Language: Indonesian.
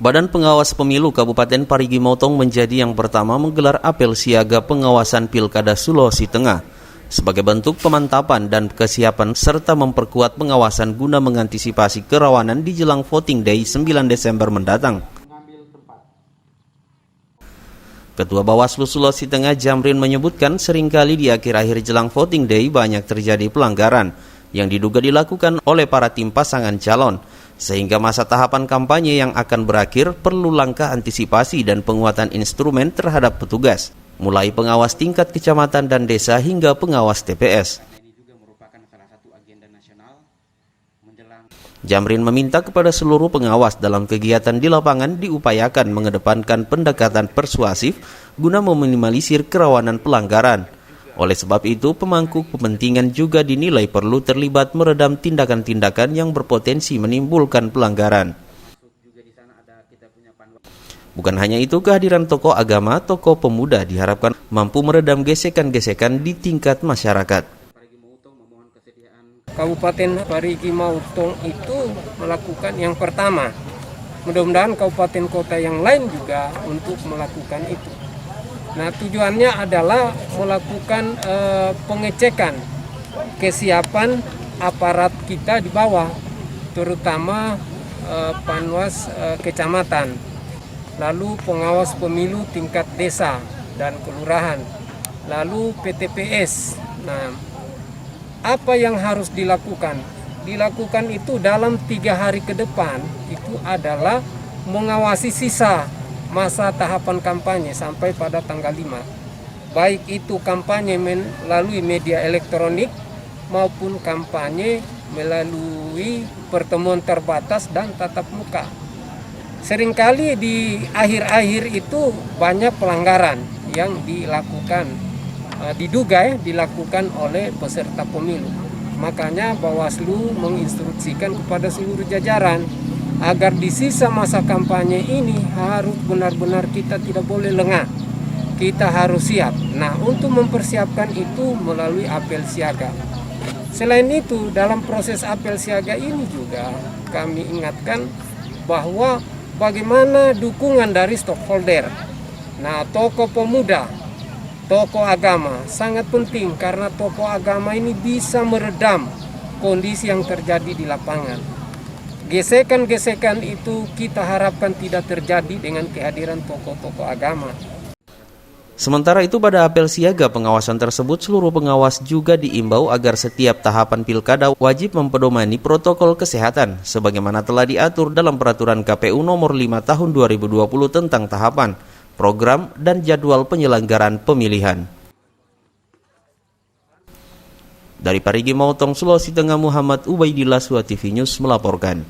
Badan Pengawas Pemilu Kabupaten Parigi Motong menjadi yang pertama menggelar apel siaga pengawasan Pilkada Sulawesi Tengah sebagai bentuk pemantapan dan kesiapan serta memperkuat pengawasan guna mengantisipasi kerawanan di jelang voting day 9 Desember mendatang. Ketua Bawaslu Sulawesi Tengah Jamrin menyebutkan seringkali di akhir-akhir jelang voting day banyak terjadi pelanggaran yang diduga dilakukan oleh para tim pasangan calon, sehingga masa tahapan kampanye yang akan berakhir perlu langkah antisipasi dan penguatan instrumen terhadap petugas, mulai pengawas tingkat kecamatan dan desa hingga pengawas TPS. Jamrin meminta kepada seluruh pengawas dalam kegiatan di lapangan diupayakan mengedepankan pendekatan persuasif guna meminimalisir kerawanan pelanggaran. Oleh sebab itu, pemangku kepentingan juga dinilai perlu terlibat meredam tindakan-tindakan yang berpotensi menimbulkan pelanggaran. Bukan hanya itu, kehadiran tokoh agama, tokoh pemuda diharapkan mampu meredam gesekan-gesekan di tingkat masyarakat. Kabupaten Parigi Motong itu melakukan yang pertama. Mudah-mudahan kabupaten kota yang lain juga untuk melakukan itu. Nah, tujuannya adalah melakukan pengecekan kesiapan aparat kita di bawah, terutama panwas kecamatan, lalu pengawas pemilu tingkat desa dan kelurahan, lalu PTPS. Nah, apa yang harus dilakukan? Dilakukan itu dalam 3 hari ke depan, itu adalah mengawasi sisa masa tahapan kampanye sampai pada tanggal 5. Baik itu kampanye melalui media elektronik maupun kampanye melalui pertemuan terbatas dan tatap muka. Seringkali di akhir-akhir itu banyak pelanggaran yang dilakukan, dilakukan oleh peserta pemilu. Makanya Bawaslu menginstruksikan kepada seluruh jajaran agar di sisa masa kampanye ini harus benar-benar kita tidak boleh lengah. Kita harus siap. Nah, untuk mempersiapkan itu melalui apel siaga. Selain itu, dalam proses apel siaga ini juga kami ingatkan bahwa bagaimana dukungan dari stakeholder. Nah, tokoh pemuda, tokoh agama sangat penting karena tokoh agama ini bisa meredam kondisi yang terjadi di lapangan. Gesekan-gesekan itu kita harapkan tidak terjadi dengan kehadiran tokoh-tokoh agama. Sementara itu, pada apel siaga pengawasan tersebut, seluruh pengawas juga diimbau agar setiap tahapan pilkada wajib mempedomani protokol kesehatan sebagaimana telah diatur dalam peraturan KPU nomor 5 tahun 2020 tentang tahapan, program, dan jadwal penyelenggaraan pemilihan. Dari Parigi Motong, Sulawesi Tengah, Muhammad Ubaidillah, SUA TV News melaporkan.